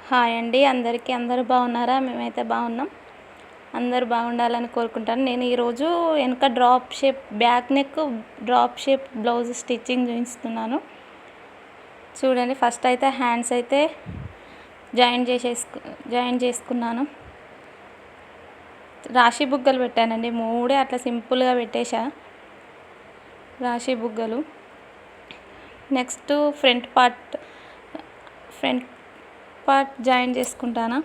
Hi అండి అందరికీ. అందరూ బాగున్నారా? మేమైతే బాగున్నాం. అందరూ బాగుండాలని కోరుకుంటాను. నేను ఈరోజు వెనక back neck drop shape blouse stitching చూపిస్తున్నాను. చూడండి, ఫస్ట్ అయితే హ్యాండ్స్ అయితే జాయిన్ చేసుకున్నాను. రాశి బుగ్గలు పెట్టానండి, మూడే అట్లా సింపుల్గా పెట్టేశా రాశి బుగ్గలు. నెక్స్ట్ ఫ్రంట్ పార్ట్ జాయిన్ చేసుకుంటాను.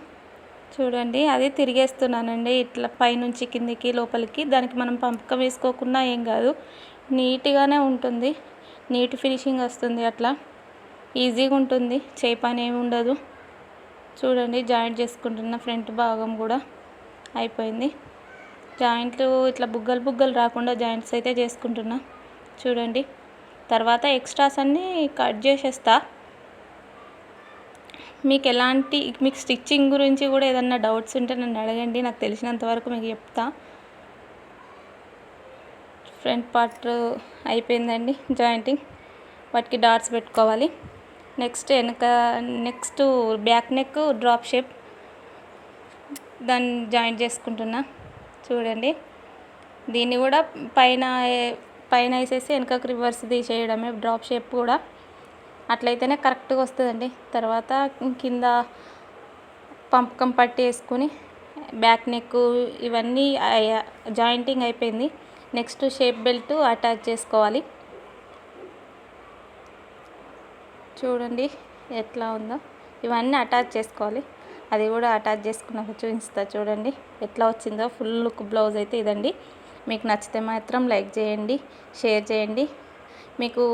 చూడండి, అది తిరిగేస్తున్నానండి ఇట్లా పైనుంచి కిందికి లోపలికి. దానికి మనం పంపకం వేసుకోకుండా ఏం కాదు, నీట్గానే ఉంటుంది, నీట్ ఫినిషింగ్ వస్తుంది. అట్లా ఈజీగా ఉంటుంది, చేయి పని ఏమి ఉండదు. చూడండి, జాయింట్ చేసుకుంటున్న ఫ్రంట్ భాగం కూడా అయిపోయింది. జాయింట్లు ఇట్లా బుగ్గలు రాకుండా జాయింట్స్ అయితే చేసుకుంటున్నా. చూడండి, తర్వాత ఎక్స్ట్రాస్ అన్నీ కట్ చేసేస్తా. మీకు స్టిచ్చింగ్ గురించి కూడా ఏదన్నా డౌట్స్ ఉంటే నన్ను అడగండి, నాకు తెలిసినంత వరకు మీకు చెప్తా. ఫ్రంట్ పార్ట్ అయిపోయిందండి జాయింటింగ్, వాటికి డాట్స్ పెట్టుకోవాలి. Next back neck drop shape, దాన్ని జాయింట్ చేసుకుంటున్నా. చూడండి, దీన్ని కూడా పైన వేసేసి వెనకకు రివర్స్ తీసేయడమే డ్రాప్ షేప్ కూడా. అట్లయితేనే కరెక్ట్గా వస్తుందండి. తర్వాత కింద పంపకం పట్టి వేసుకొని బ్యాక్ నెక్ ఇవన్నీ జాయింటింగ్ అయిపోయింది. నెక్స్ట్ షేప్ బెల్ట్ అటాచ్ చేసుకోవాలి. చూడండి ఎట్లా ఉందో, ఇవన్నీ అటాచ్ చేసుకోవాలి. అది కూడా అటాచ్ చేసుకున్నాక చూపిస్తా. చూడండి ఎట్లా వచ్చిందో. ఫుల్ లుక్ బ్లౌజ్ అయితే ఇదండి. మీకు నచ్చితే మాత్రం లైక్ చేయండి, షేర్ చేయండి. మీకు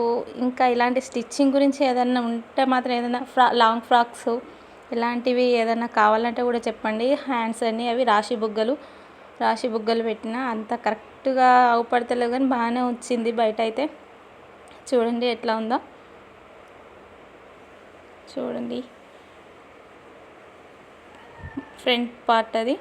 ఇంకా ఇలాంటి స్టిచ్చింగ్ గురించి ఏదైనా ఉంటే మాత్రం, ఏదైనా లాంగ్ ఫ్రాక్స్ ఇలాంటివి ఏదైనా కావాలంటే కూడా చెప్పండి. హ్యాండ్స్ అన్నీ అవి రాశి బుగ్గలు పెట్టిన అంత కరెక్ట్గా అవుపడతలేవు, కానీ బాగానే వచ్చింది బయట అయితే. చూడండి ఎట్లా ఉందో. చూడండి ఫ్రంట్ పార్ట్ అది.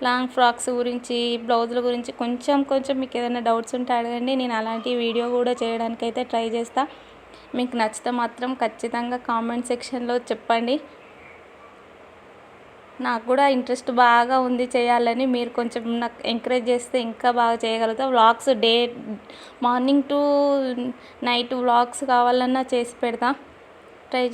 లాంగ్ ఫ్రాక్స్ గురించి, బ్లౌజుల గురించి కొంచెం మీకు ఏదైనా డౌట్స్ ఉంటే అడగండి. నేను అలాంటి వీడియో కూడా చేయడానికైతే ట్రై చేస్తా. మీకు నచ్చితే మాత్రం ఖచ్చితంగా కామెంట్ సెక్షన్లో చెప్పండి. నాకు కూడా ఇంట్రెస్ట్ బాగా ఉంది చేయాలని. మీరు కొంచెం నాకు ఎంకరేజ్ చేస్తే ఇంకా బాగా చేయగలుగుతా. Vlogs morning to night vlogs కావాలన్నా చేసి పెడతా. ట్రై